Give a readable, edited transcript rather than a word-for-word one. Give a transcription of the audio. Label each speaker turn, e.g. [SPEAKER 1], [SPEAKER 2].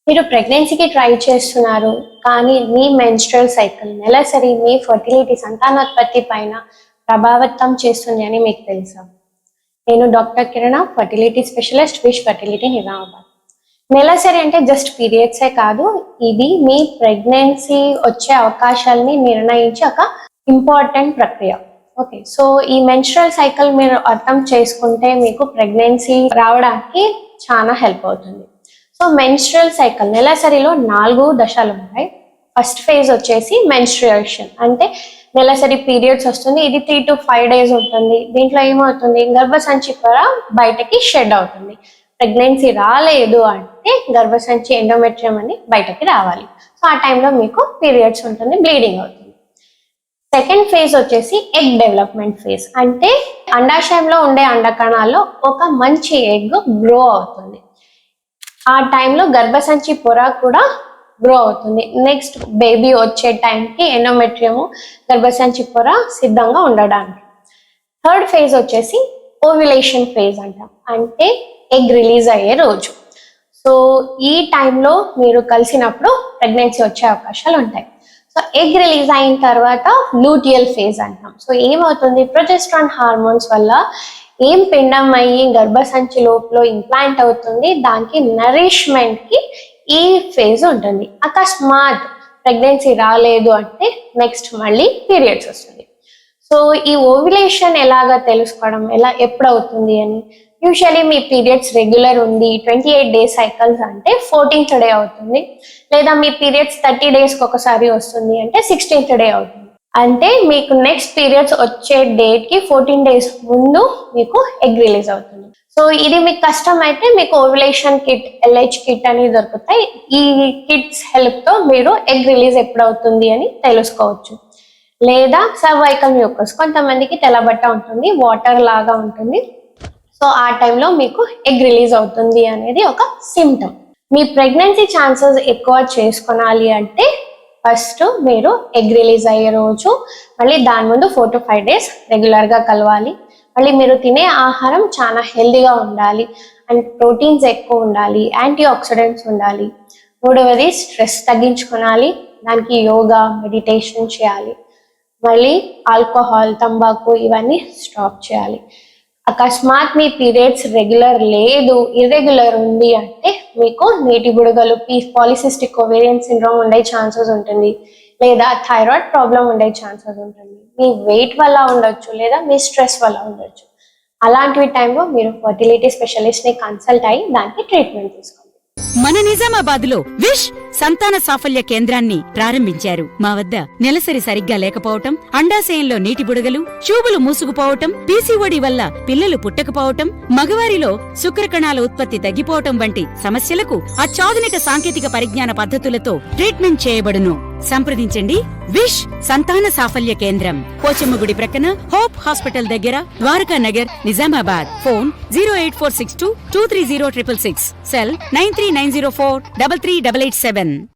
[SPEAKER 1] మీరు ప్రెగ్నెన్సీకి ట్రై చేస్తున్నారు కానీ మీ మెన్స్ట్రల్ సైకిల్ నెలసరి మీ ఫర్టిలిటీ సంతానోత్పత్తి పైన ప్రభావితం చేస్తుంది అని మీకు తెలుసా? నేను doctor Kirana, fertility specialist, wish fertility Nizamabad. నెలసరి అంటే జస్ట్ పీరియడ్సే కాదు, ఇది మీ ప్రెగ్నెన్సీ వచ్చే అవకాశాలని నిర్ణయించే ఒక ఇంపార్టెంట్ ప్రక్రియ. ఓకే, సో ఈ మెన్స్ట్రల్ సైకిల్ మీరు అర్థం చేసుకుంటే మీకు ప్రెగ్నెన్సీ రావడానికి చాలా హెల్ప్ అవుతుంది. సో మెన్స్ట్రల్ సైకిల్ నెలసరిలో 4 దశలు ఉంటాయి. ఫస్ట్ ఫేజ్ వచ్చేసి మెన్స్ట్రుయేషన్, అంటే నెలసరి పీరియడ్స్ వస్తుంది. ఇది 3 to 5 days ఉంటుంది. దీంట్లో ఏమవుతుంది, గర్భసంచి పొర బయటకి షెడ్ అవుతుంది. ప్రెగ్నెన్సీ రాలేదు అంటే గర్భసంచి ఎండోమెట్రియం అని బయటకి రావాలి. సో ఆ టైంలో మీకు పీరియడ్స్ ఉంటుంది, బ్లీడింగ్ అవుతుంది. సెకండ్ ఫేజ్ వచ్చేసి ఎగ్ డెవలప్మెంట్ ఫేజ్, అంటే అండాశయంలో ఉండే అండకణాల్లో ఒక మంచి ఎగ్ గ్రో అవుతుంది. ఆ టైంలో గర్భసంచి పొర కూడా గ్రో అవుతుంది. నెక్స్ట్ బేబీ వచ్చే టైంకి ఎండోమెట్రియము గర్భసంచి పొర సిద్ధంగా ఉండడానికి. థర్డ్ ఫేజ్ వచ్చేసి ఓవ్యులేషన్ ఫేజ్ అంటాం, అంటే ఎగ్ రిలీజ్ అయ్యే రోజు. సో ఈ టైంలో మీరు కలిసినప్పుడు ప్రెగ్నెన్సీ వచ్చే అవకాశాలు ఉంటాయి. సో ఎగ్ రిలీజ్ అయిన తర్వాత లూటియల్ ఫేజ్ అంటాం. సో ఏమవుతుంది, ప్రొజెస్ట్రాన్ హార్మోన్స్ వల్ల ఏం పిండం అయ్యి గర్భసంచి లోపల ఇంప్లాంట్ అవుతుంది, దానికి నరిష్మెంట్ కి ఈ ఫేజ్ ఉంటుంది. అకస్మాత్ ప్రెగ్నెన్సీ రాలేదు అంటే నెక్స్ట్ మళ్ళీ పీరియడ్స్ వస్తుంది. సో ఈ ఓవ్యులేషన్ ఎలాగా తెలుసుకోవడం, ఎప్పుడు అవుతుంది అని, యూజువలీ మీ పీరియడ్స్ రెగ్యులర్ ఉంది 28 days సైకిల్స్ అంటే 14th day అవుతుంది, లేదా మీ పీరియడ్స్ 30 days ఒకసారి వస్తుంది అంటే 16th day అవుతుంది. అంటే మీకు నెక్స్ట్ పీరియడ్స్ వచ్చే డేట్ కి 14 days ముందు మీకు ఎగ్ రిలీజ్ అవుతుంది. సో ఇది మీకు కష్టం అయితే మీకు ఓవ్యులేషన్ కిట్, LH కిట్ అని దొరుకుతాయి. ఈ కిట్స్ హెల్ప్ తో మీరు ఎగ్ రిలీజ్ ఎప్పుడు అవుతుంది అని తెలుసుకోవచ్చు. లేదా సర్వైకల్ మ్యూకస్, కొంతమందికి తెల్లబట్ట ఉంటుంది, వాటర్ లాగా ఉంటుంది. సో ఆ టైంలో మీకు ఎగ్ రిలీజ్ అవుతుంది అనేది ఒక సిమ్టమ్. మీ ప్రెగ్నెన్సీ ఛాన్సెస్ ఎక్కువ చేసుకోవాలి అంటే ఫస్ట్ మీరు ఎగ్ రిలీజ్ అయ్యే రోజు, మళ్ళీ దాని ముందు 4 to 5 days రెగ్యులర్గా కలవాలి. మళ్ళీ మీరు తినే ఆహారం చాలా హెల్దీగా ఉండాలి, అండ్ ప్రోటీన్స్ ఎక్కువ ఉండాలి, యాంటీ ఆక్సిడెంట్స్ ఉండాలి. మూడవది స్ట్రెస్ తగ్గించుకోవాలి, దానికి యోగా, మెడిటేషన్ చేయాలి. మళ్ళీ ఆల్కహాల్, తంబాకు ఇవన్నీ స్టాప్ చేయాలి. అకస్మాత్ మీ పీరియడ్స్ రెగ్యులర్ లేదు, ఇర్రెగ్యులర్ ఉంది అంటే మీకు నీటి బుడగలు, పాలిసిస్టిక్ ఓవేరియన్ సిండ్రోమ్ ఉండే ఛాన్సెస్ ఉంటుంది, లేదా థైరాయిడ్ ప్రాబ్లం ఉండే ఛాన్సెస్ ఉంటుంది. మీ వెయిట్ వల్ల ఉండొచ్చు, లేదా మీ స్ట్రెస్ వల్ల ఉండొచ్చు. అలాంటి టైంలో మీరు ఫర్టిలిటీ స్పెషలిస్ట్ ని కన్సల్ట్ అయ్యి దానికి ట్రీట్మెంట్ తీసుకోండి.
[SPEAKER 2] మన నిజామాబాద్ లో విష్ సంతాన సాఫల్య కేంద్రాన్ని ప్రారంభించారు. మా వద్ద నెలసరి సరిగ్గా లేకపోవటం, అండాశయంలో నీటి బుడగలు, ట్యూబులు మూసుకుపోవటం, పీసీఓడి వల్ల పిల్లలు పుట్టకపోవటం, మగవారిలో శుక్రకణాల ఉత్పత్తి తగ్గిపోవటం వంటి సమస్యలకు అత్యాధునిక సాంకేతిక పరిజ్ఞాన పద్ధతులతో ట్రీట్మెంట్ చేయబడును. సంప్రదించండి విష్ సంతాన సాఫల్య కేంద్రం, పోచమ్మగుడి ప్రక్కన, హోప్ హాస్పిటల్ దగ్గర, ద్వారకా నగర్, నిజామాబాద్. Phone 08462 230 666, cell 9390433887.